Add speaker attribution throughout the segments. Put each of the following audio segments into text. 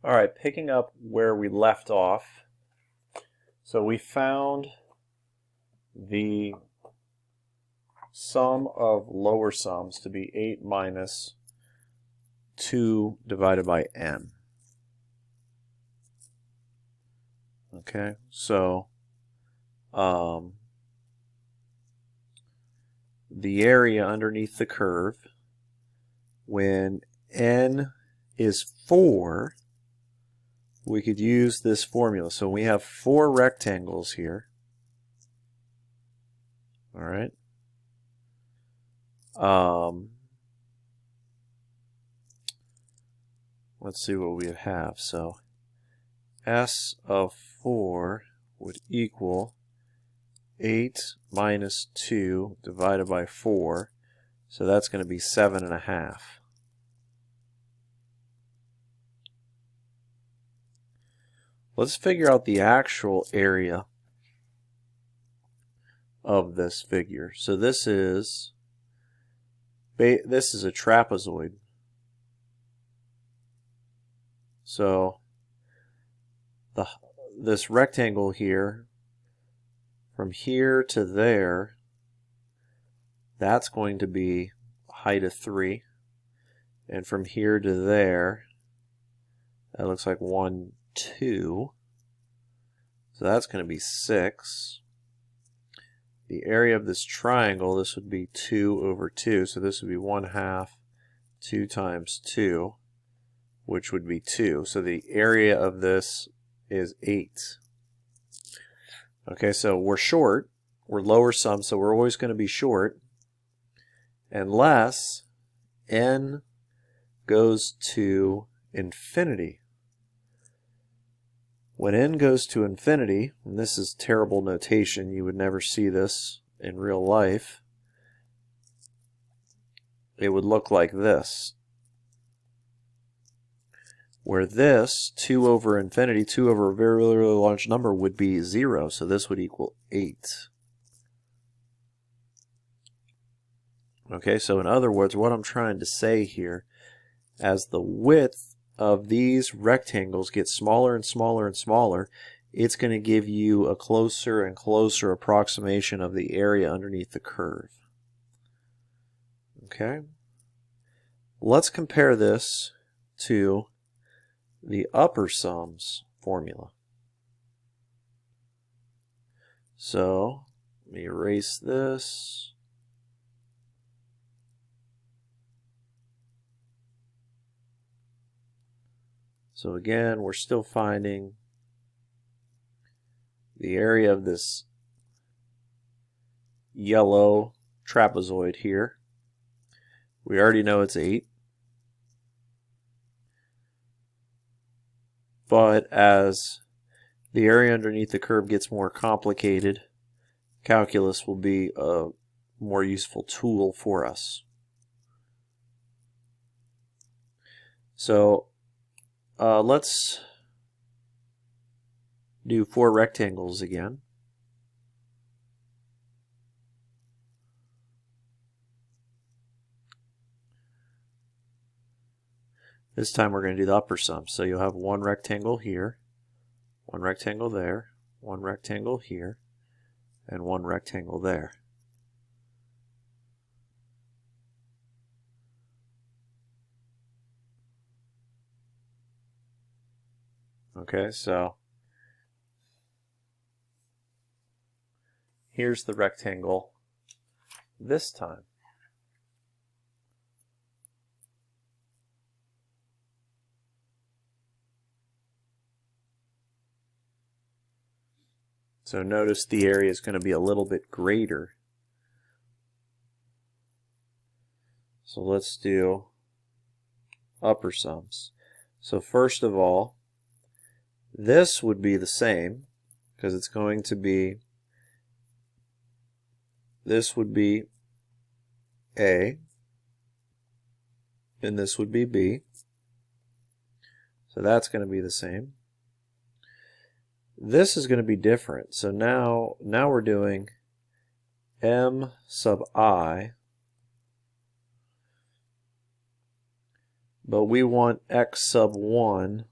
Speaker 1: All right, picking up where we left off. So we found the sum of lower sums to be 8 minus 2 divided by n. Okay, so the area underneath the curve, when n is 4, we could use this formula. So we have 4 rectangles here. All right. Let's see what we have. So S of 4 would equal 8 minus 2 divided by 4. So that's going to be 7.5. Let's figure out the actual area of this figure. So this is a trapezoid. So this rectangle here, from here to there, that's going to be a height of 3. And from here to there, that looks like 1, 2. So that's going to be 6. The area of this triangle, this would be 2 over 2. So this would be 1/2, 2 times 2, which would be 2. So the area of this is 8. Okay, so we're short. We're lower sum, so we're always going to be short unless n goes to infinity. When n goes to infinity, and this is terrible notation, you would never see this in real life, it would look like this. Where this, 2 over infinity, 2 over a very, really large number, would be 0. So this would equal 8. Okay, so in other words, what I'm trying to say here, as the width of these rectangles gets smaller and smaller and smaller, it's going to give you a closer and closer approximation of the area underneath the curve. Okay? Let's compare this to the upper sums formula. So let me erase this. So again, we're still finding the area of this yellow trapezoid here. We already know it's 8. But as the area underneath the curve gets more complicated, calculus will be a more useful tool for us. So let's do 4 rectangles again. This time we're going to do the upper sum. So you'll have 1 rectangle here, 1 rectangle there, 1 rectangle here, and 1 rectangle there. Okay, so here's the rectangle this time. So notice the area is going to be a little bit greater. So let's do upper sums. So first of all, this would be the same because it's going to be, this would be A, and this would be B. So that's going to be the same. This is going to be different. So now we're doing m sub I, but we want x sub 1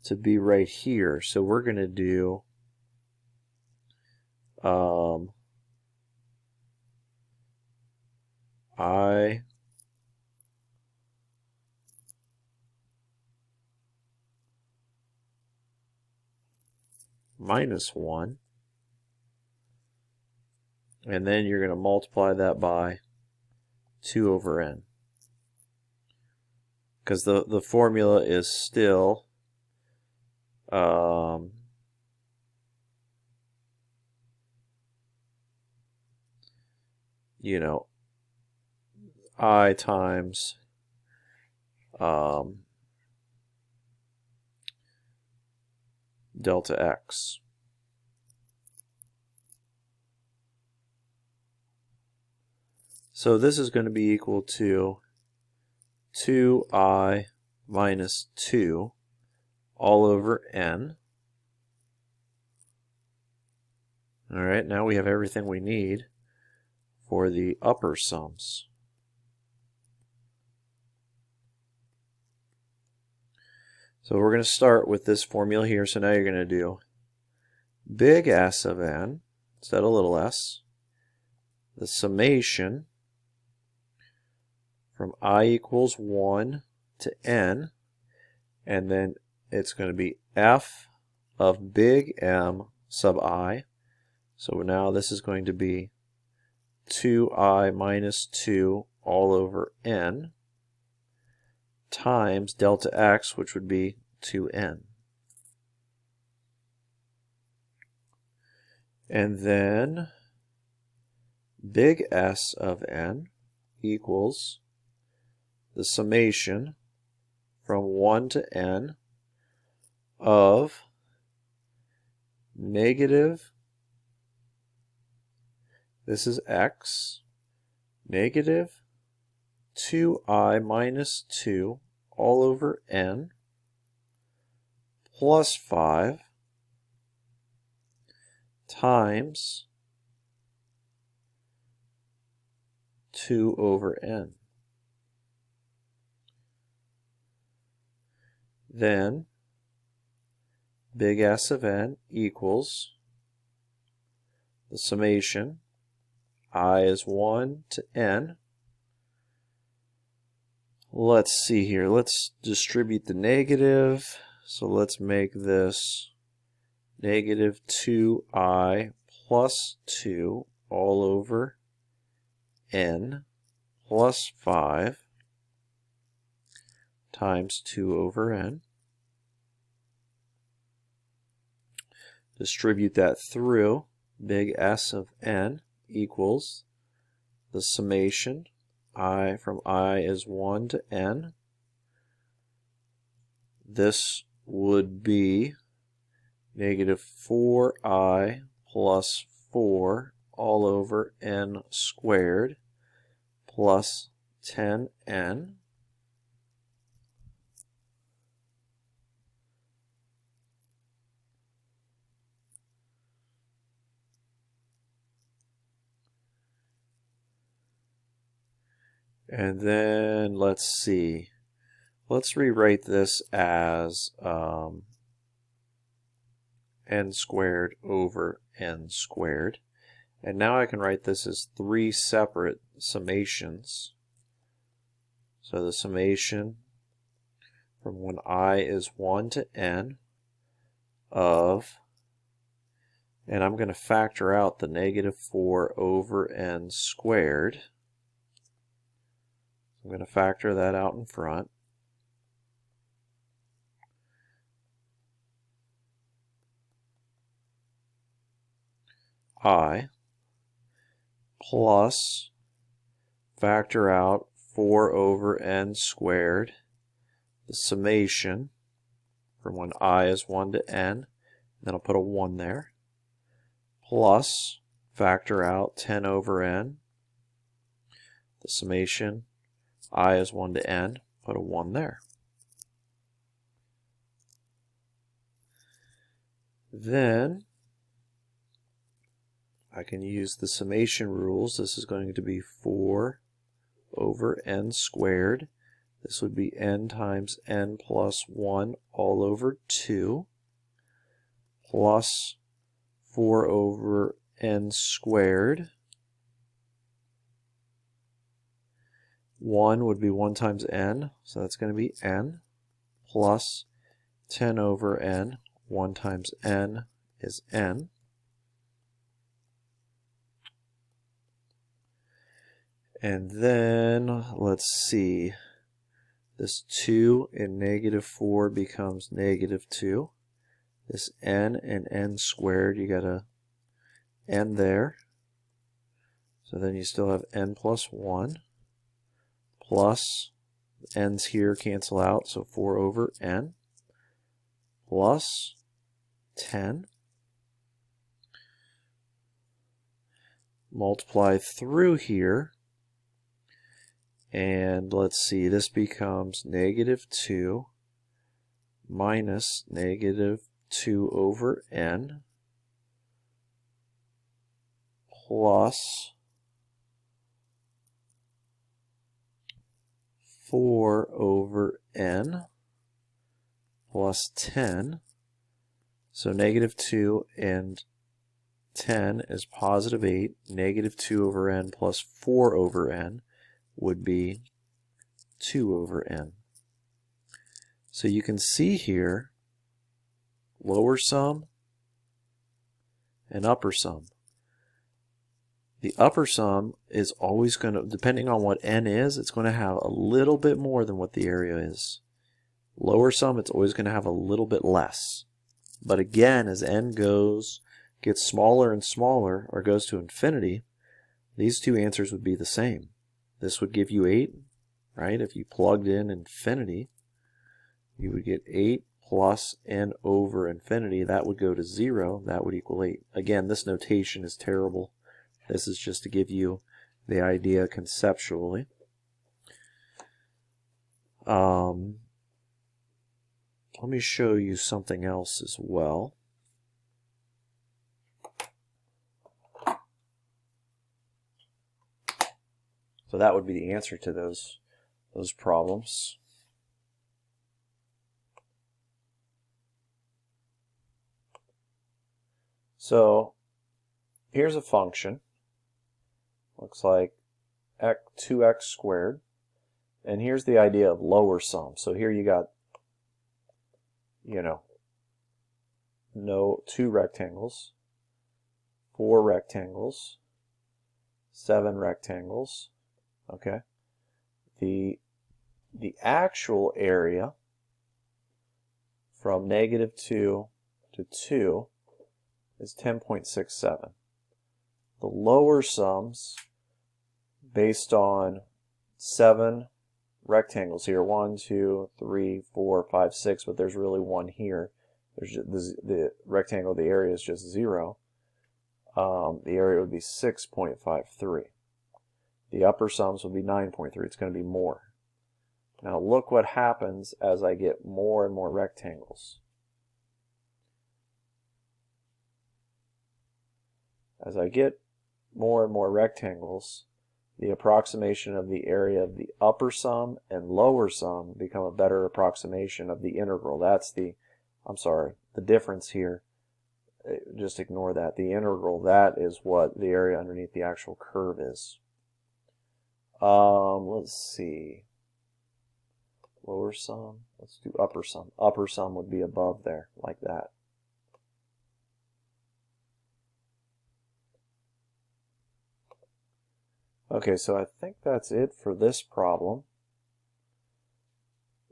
Speaker 1: to be right here. So we're going to do I minus 1, and then you're going to multiply that by 2 over n. Because the formula is still you know, I times delta x. So this is going to be equal to 2I minus 2 all over n. All right, now we have everything we need for the upper sums. So we're going to start with this formula here. So now you're going to do big S of n instead of little s, the summation from I equals 1 to n, and then it's going to be f of big M sub I. So now this is going to be 2I minus 2 all over n times delta x, which would be 2n. And then big S of n equals the summation from 1 to n of negative, this is x, negative 2I minus 2 all over n plus 5 times 2 over n. Then big S of n equals the summation I is 1 to n. Let's see here. Let's distribute the negative. So let's make this negative 2I plus 2 all over n plus 5 times 2 over n. Distribute that through. Big S of n equals the summation I from I is 1 to n. This would be negative 4I plus 4 all over n squared plus 10n. And then let's see. Let's rewrite this as n squared over n squared. And now I can write this as 3 separate summations. So the summation from when I is 1 to n of, and I'm going to factor out the negative 4 over n squared. I'm going to factor that out in front. I plus factor out 4 over n squared, the summation from when I is 1 to n, then I'll put a 1 there, plus factor out 10 over n, the summation I is 1 to n, put a 1 there. Then I can use the summation rules. This is going to be 4 over n squared. This would be n times n plus 1 all over 2 plus 4 over n squared. 1 would be 1 times n, so that's going to be n, plus 10 over n. 1 times n is n. And then, let's see, this 2 and negative 4 becomes negative 2. This n and n squared, you got to n there. So then you still have n plus 1. Plus, n's here cancel out, so 4 over n, plus 10. Multiply through here, and let's see, this becomes negative 2 minus negative 2 over n plus 4 over n plus 10. So negative 2 and 10 is positive 8. Negative 2 over n plus 4 over n would be 2 over n. So you can see here lower sum and upper sum. The upper sum is always going to, depending on what n is, it's going to have a little bit more than what the area is. Lower sum, it's always going to have a little bit less. But again, as n gets smaller and smaller, or goes to infinity, these two answers would be the same. This would give you 8, right? If you plugged in infinity, you would get 8 plus n over infinity. That would go to 0. That would equal 8. Again, this notation is terrible. This is just to give you the idea conceptually. Let me show you something else as well. So that would be the answer to those problems. So here's a function. Looks like 2x squared. And here's the idea of lower sum. So here you got, no 2 rectangles, 4 rectangles, 7 rectangles. Okay. The actual area from negative 2 to 2 is 10.67. The lower sums, based on 7 rectangles here, 1, 2, 3, 4, 5, 6, but there's really one here. There's just, the rectangle, the area is just 0. The area would be 6.53. The upper sums would be 9.3. It's going to be more. Now look what happens as I get more and more rectangles. As I get more and more rectangles, the approximation of the area of the upper sum and lower sum become a better approximation of the integral. That's the difference here. Just ignore that. The integral, that is what the area underneath the actual curve is. Let's see. Lower sum. Let's do upper sum. Upper sum would be above there, like that. Okay, so I think that's it for this problem.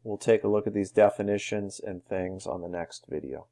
Speaker 1: We'll take a look at these definitions and things on the next video.